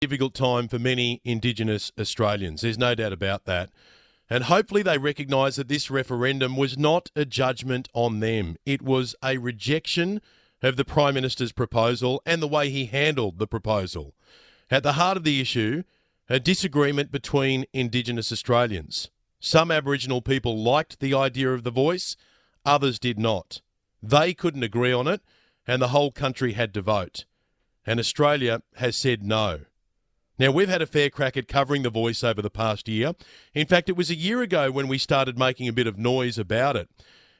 Difficult time for many Indigenous Australians. There's no doubt about that. And hopefully they recognise that this referendum was not a judgment on them. It was a rejection of the Prime Minister's proposal and the way he handled the proposal. At the heart of the issue, a disagreement between Indigenous Australians. Some Aboriginal people liked the idea of the voice, others did not. They couldn't agree on it, and the whole country had to vote. And Australia has said no. Now, we've had a fair crack at covering the voice over the past year. In fact, it was a year ago when we started making a bit of noise about it.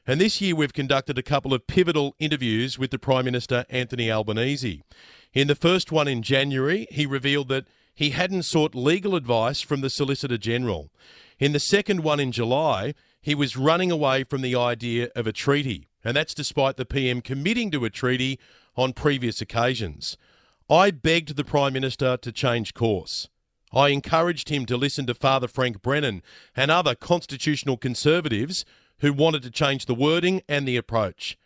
And this year we've conducted a couple of pivotal interviews with the Prime Minister, Anthony Albanese. In the first one in January, he revealed that he hadn't sought legal advice from the Solicitor General. In the second one in July, he was running away from the idea of a treaty. And that's despite the PM committing to a treaty on previous occasions. I begged the Prime Minister to change course. I encouraged him to listen to Father Frank Brennan and other constitutional conservatives who wanted to change the wording and the approach.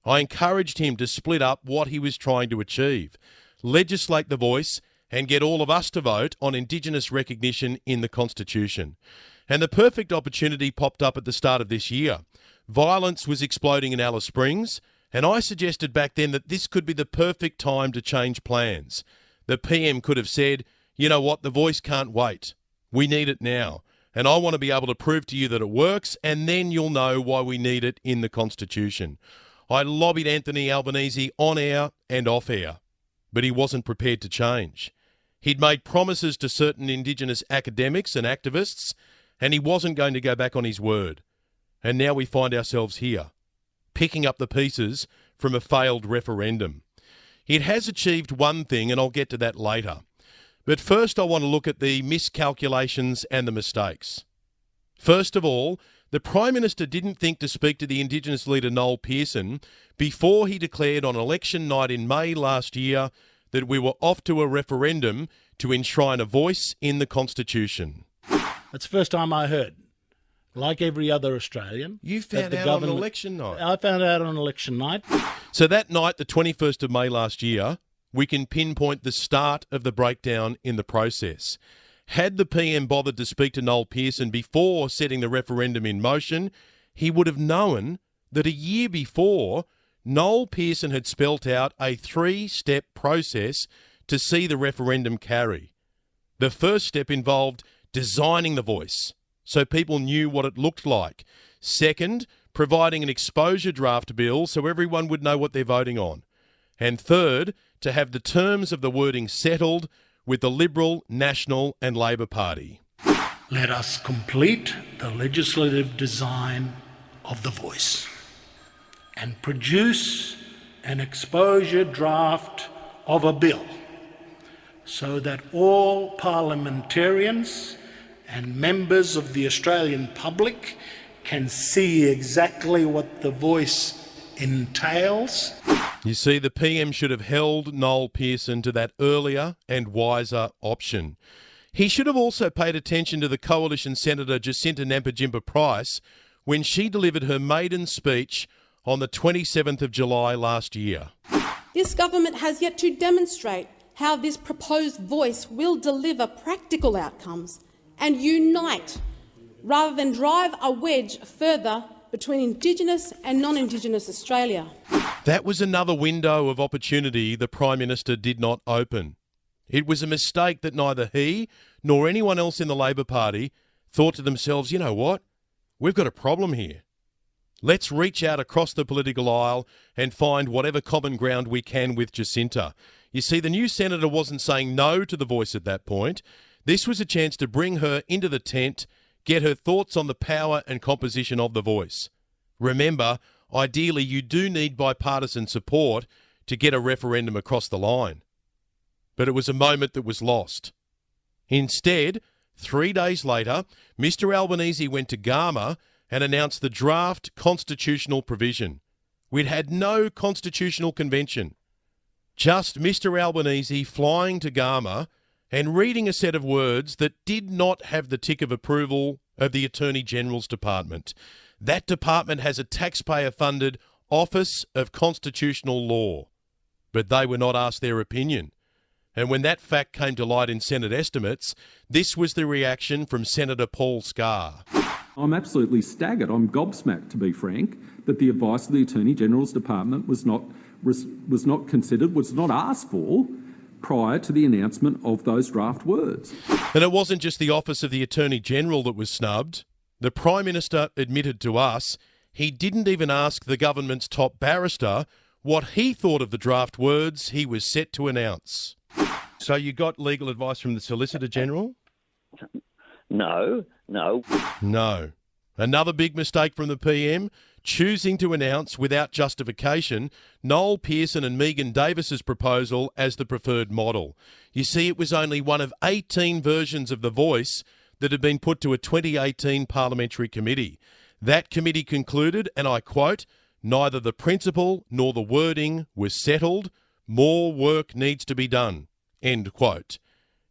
I encouraged him to split up what he was trying to achieve, legislate the voice and get all of us to vote on Indigenous recognition in the Constitution. And the perfect opportunity popped up at the start of this year. Violence was exploding in Alice Springs, and I suggested back then that this could be the perfect time to change plans. The PM could have said, you know what, the voice can't wait. We need it now. And I want to be able to prove to you that it works, and then you'll know why we need it in the Constitution. I lobbied Anthony Albanese on air and off air, but he wasn't prepared to change. He'd made promises to certain Indigenous academics and activists, and he wasn't going to go back on his word. And now we find ourselves here, picking up the pieces from a failed referendum. It has achieved one thing, and I'll get to that later. But first I want to look at the miscalculations and the mistakes. First of all, the Prime Minister didn't think to speak to the Indigenous leader Noel Pearson before he declared on election night in May last year that we were off to a referendum to enshrine a voice in the Constitution. That's the first time I heard. Like every other Australian. You found out on election night? I found out on election night. So that night, the 21st of May last year, we can pinpoint the start of the breakdown in the process. Had the PM bothered to speak to Noel Pearson before setting the referendum in motion, he would have known that a year before, Noel Pearson had spelt out a 3-step process to see the referendum carry. The first step involved designing the voice so people knew what it looked like. Second, providing an exposure draft bill so everyone would know what they're voting on. And third, to have the terms of the wording settled with the Liberal, National and Labor Party. Let us complete the legislative design of the voice and produce an exposure draft of a bill so that all parliamentarians and members of the Australian public can see exactly what the voice entails. You see, the PM should have held Noel Pearson to that earlier and wiser option. He should have also paid attention to the Coalition Senator Jacinta Nampijinpa-Price when she delivered her maiden speech on the 27th of July last year. This government has yet to demonstrate how this proposed voice will deliver practical outcomes and unite rather than drive a wedge further between Indigenous and non-Indigenous Australia. That was another window of opportunity the Prime Minister did not open. It was a mistake that neither he nor anyone else in the Labor Party thought to themselves, you know what, we've got a problem here. Let's reach out across the political aisle and find whatever common ground we can with Jacinta. You see, the new senator wasn't saying no to the voice at that point. This was a chance to bring her into the tent, get her thoughts on the power and composition of the voice. Remember, ideally you do need bipartisan support to get a referendum across the line. But it was a moment that was lost. Instead, 3 days later, Mr Albanese went to Garma and announced the draft constitutional provision. We'd had no constitutional convention. Just Mr Albanese flying to Garma and reading a set of words that did not have the tick of approval of the Attorney-General's Department. That department has a taxpayer-funded Office of Constitutional Law. But they were not asked their opinion. And when that fact came to light in Senate estimates, this was the reaction from Senator Paul Scar. I'm absolutely staggered. I'm gobsmacked, to be frank, that the advice of the Attorney-General's Department was not considered, was not asked for prior to the announcement of those draft words. And it wasn't just the Office of the Attorney-General that was snubbed. The Prime Minister admitted to us he didn't even ask the government's top barrister what he thought of the draft words he was set to announce. So you got legal advice from the Solicitor General? No. No. Another big mistake from the PM, choosing to announce without justification Noel Pearson and Megan Davis's proposal as the preferred model. You see, it was only one of 18 versions of The Voice that had been put to a 2018 parliamentary committee. That committee concluded, and I quote, "Neither the principle nor the wording was settled. More work needs to be done." End quote.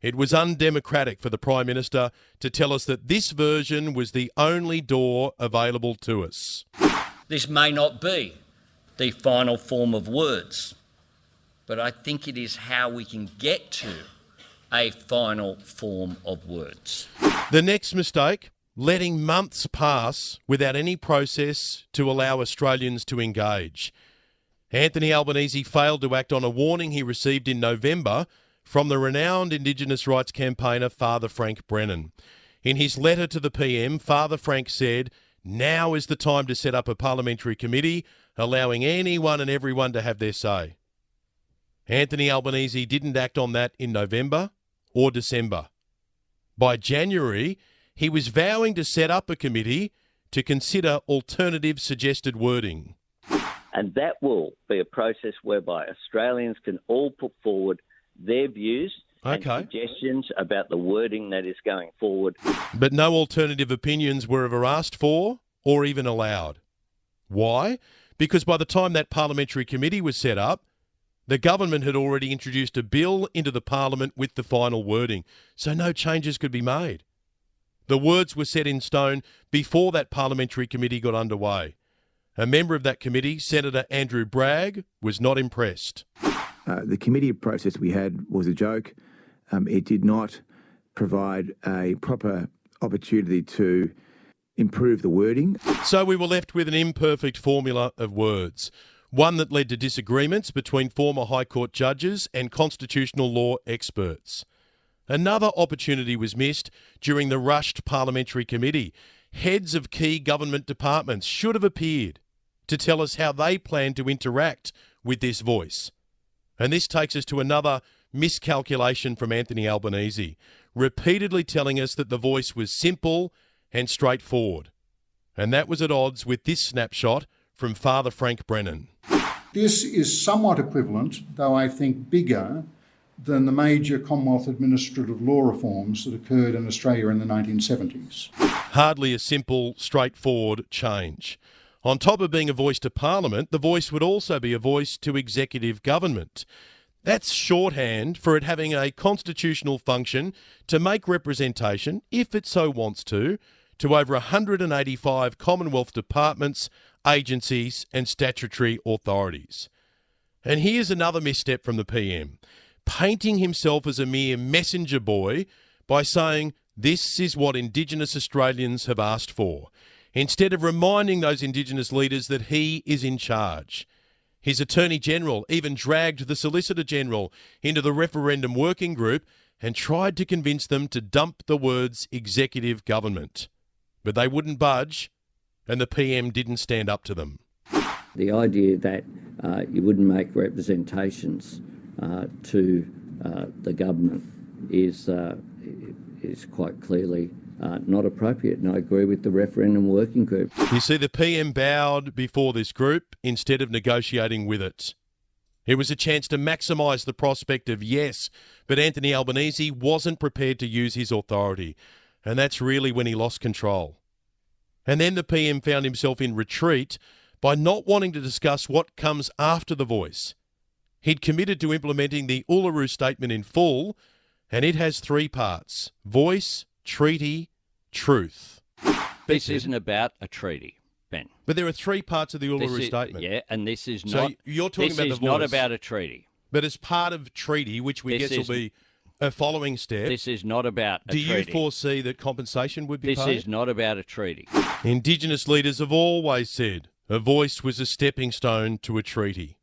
It was undemocratic for the Prime Minister to tell us that this version was the only door available to us. This may not be the final form of words, but I think it is how we can get to a final form of words. The next mistake, letting months pass without any process to allow Australians to engage. Anthony Albanese failed to act on a warning he received in November from the renowned Indigenous rights campaigner Father Frank Brennan. In his letter to the PM, Father Frank said, "Now is the time to set up a parliamentary committee, allowing anyone and everyone to have their say." Anthony Albanese didn't act on that in November or December. By January, he was vowing to set up a committee to consider alternative suggested wording. And that will be a process whereby Australians can all put forward their views and suggestions about the wording that is going forward. But no alternative opinions were ever asked for or even allowed. Why? Because by the time that parliamentary committee was set up, the government had already introduced a bill into the parliament with the final wording, so no changes could be made. The words were set in stone before that parliamentary committee got underway. A member of that committee, Senator Andrew Bragg, was not impressed. The committee process we had was a joke. It did not provide a proper opportunity to improve the wording. So we were left with an imperfect formula of words, one that led to disagreements between former High Court judges and constitutional law experts. Another opportunity was missed during the rushed parliamentary committee. Heads of key government departments should have appeared to tell us how they plan to interact with this voice. And this takes us to another miscalculation from Anthony Albanese, repeatedly telling us that the voice was simple and straightforward. And that was at odds with this snapshot from Father Frank Brennan. This is somewhat equivalent, though I think bigger, than the major Commonwealth administrative law reforms that occurred in Australia in the 1970s. Hardly a simple, straightforward change. On top of being a voice to Parliament, the voice would also be a voice to executive government. That's shorthand for it having a constitutional function to make representation, if it so wants to over 185 Commonwealth departments, agencies and statutory authorities. And here's another misstep from the PM, painting himself as a mere messenger boy by saying this is what Indigenous Australians have asked for, instead of reminding those Indigenous leaders that he is in charge. His Attorney-General even dragged the Solicitor-General into the referendum working group and tried to convince them to dump the words executive government. But they wouldn't budge, and the PM didn't stand up to them. The idea that you wouldn't make representations to the government is quite clearly not appropriate, and I agree with the referendum working group. You see, the PM bowed before this group instead of negotiating with it. It was a chance to maximise the prospect of yes, but Anthony Albanese wasn't prepared to use his authority, and that's really when he lost control. And then the PM found himself in retreat by not wanting to discuss what comes after the voice. He'd committed to implementing the Uluru Statement in full, and it has 3 parts: voice, treaty, truth. This isn't about a treaty, Ben. But there are 3 parts of the Uluru Statement. Yeah, and this is so not. you're talking this about is the voice. not about a treaty. But as part of treaty, which we guess will be a following step... This is not about a treaty. Do you foresee that compensation would be paid? This is not about a treaty. Indigenous leaders have always said a voice was a stepping stone to a treaty.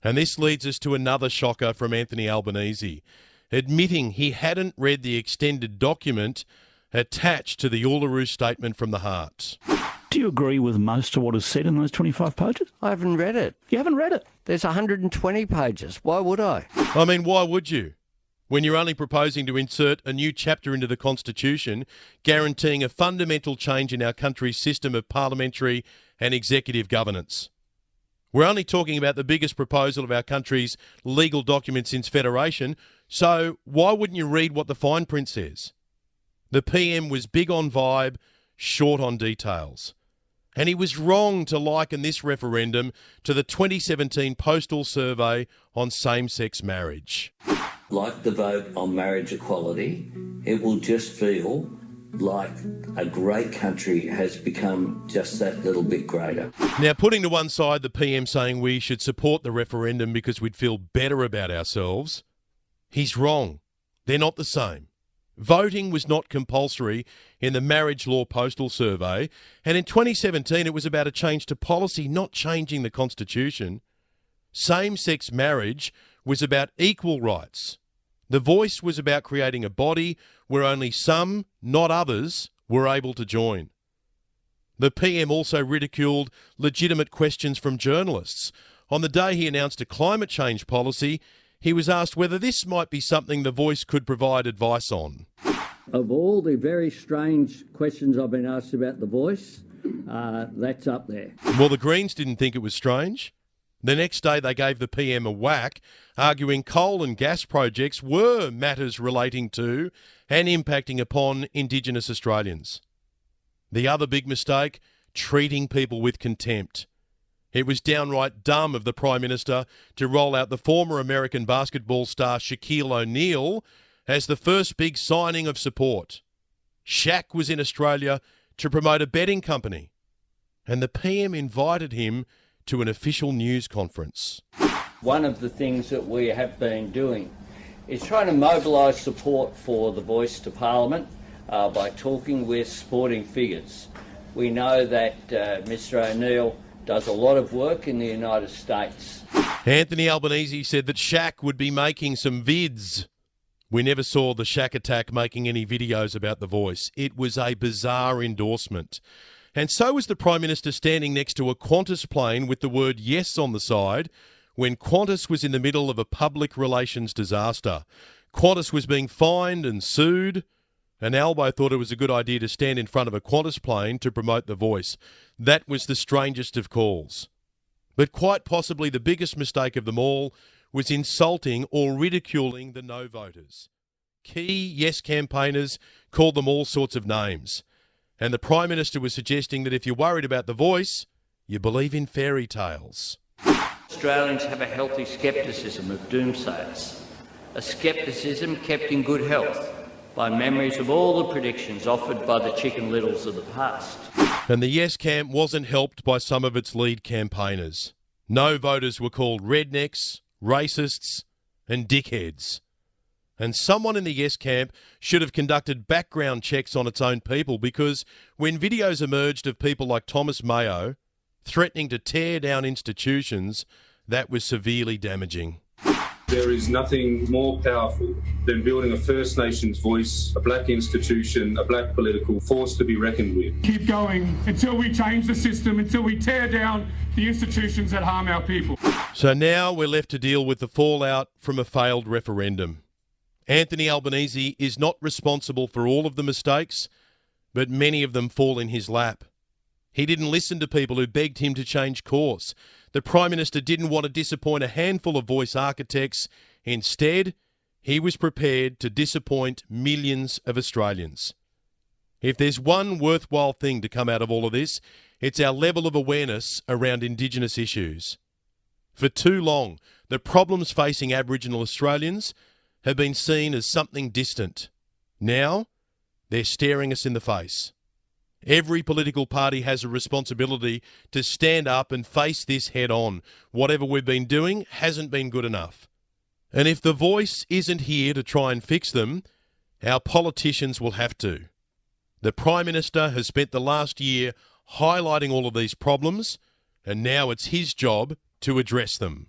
And this leads us to another shocker from Anthony Albanese, admitting he hadn't read the extended document attached to the Uluru Statement from the Heart. Do you agree with most of what is said in those 25 pages? I haven't read it. You haven't read it? There's 120 pages. Why would I? I mean, why would you? When you're only proposing to insert a new chapter into the Constitution, guaranteeing a fundamental change in our country's system of parliamentary and executive governance. We're only talking about the biggest proposal of our country's legal document since Federation, so why wouldn't you read what the fine print says? The PM was big on vibe, short on details. And he was wrong to liken this referendum to the 2017 postal survey on same-sex marriage. Like the vote on marriage equality, it will just feel like a great country has become just that little bit greater. Now, putting to one side the PM saying we should support the referendum because we'd feel better about ourselves, he's wrong. They're not the same. Voting was not compulsory in the marriage law postal survey, and in 2017 it was about a change to policy, not changing the Constitution. Same-sex marriage was about equal rights. The Voice was about creating a body where only some, not others, were able to join. The PM also ridiculed legitimate questions from journalists. On the day he announced a climate change policy, he was asked whether this might be something the Voice could provide advice on. Of all the very strange questions I've been asked about the Voice, that's up there. Well, the Greens didn't think it was strange. The next day they gave the PM a whack, arguing coal and gas projects were matters relating to and impacting upon Indigenous Australians. The other big mistake, treating people with contempt. It was downright dumb of the Prime Minister to roll out the former American basketball star Shaquille O'Neal as the first big signing of support. Shaq was in Australia to promote a betting company, and the PM invited him to an official news conference. One of the things that we have been doing is trying to mobilise support for the Voice to Parliament by talking with sporting figures. We know that Mr O'Neal does a lot of work in the United States. Anthony Albanese said that Shaq would be making some vids. We never saw the Shaq Attack making any videos about the Voice. It was a bizarre endorsement. And so was the Prime Minister standing next to a Qantas plane with the word yes on the side when Qantas was in the middle of a public relations disaster. Qantas was being fined and sued, and Albo thought it was a good idea to stand in front of a Qantas plane to promote the Voice. That was the strangest of calls. But quite possibly the biggest mistake of them all was insulting or ridiculing the no voters. Key yes campaigners called them all sorts of names. And the Prime Minister was suggesting that if you're worried about the Voice, you believe in fairy tales. Australians have a healthy scepticism of doomsayers, a scepticism kept in good health by memories of all the predictions offered by the Chicken Littles of the past. And the Yes camp wasn't helped by some of its lead campaigners. No voters were called rednecks, racists and dickheads. And someone in the Yes camp should have conducted background checks on its own people, because when videos emerged of people like Thomas Mayo threatening to tear down institutions, that was severely damaging. There is nothing more powerful than building a First Nations voice, a black institution, a black political force to be reckoned with. Keep going until we change the system, until we tear down the institutions that harm our people. So now we're left to deal with the fallout from a failed referendum. Anthony Albanese is not responsible for all of the mistakes, but many of them fall in his lap. He didn't listen to people who begged him to change course. The Prime Minister didn't want to disappoint a handful of voice architects. Instead, he was prepared to disappoint millions of Australians. If there's one worthwhile thing to come out of all of this, it's our level of awareness around Indigenous issues. For too long, the problems facing Aboriginal Australians have been seen as something distant. Now, they're staring us in the face. Every political party has a responsibility to stand up and face this head on. Whatever we've been doing hasn't been good enough. And if the Voice isn't here to try and fix them, our politicians will have to. The Prime Minister has spent the last year highlighting all of these problems, and now it's his job to address them.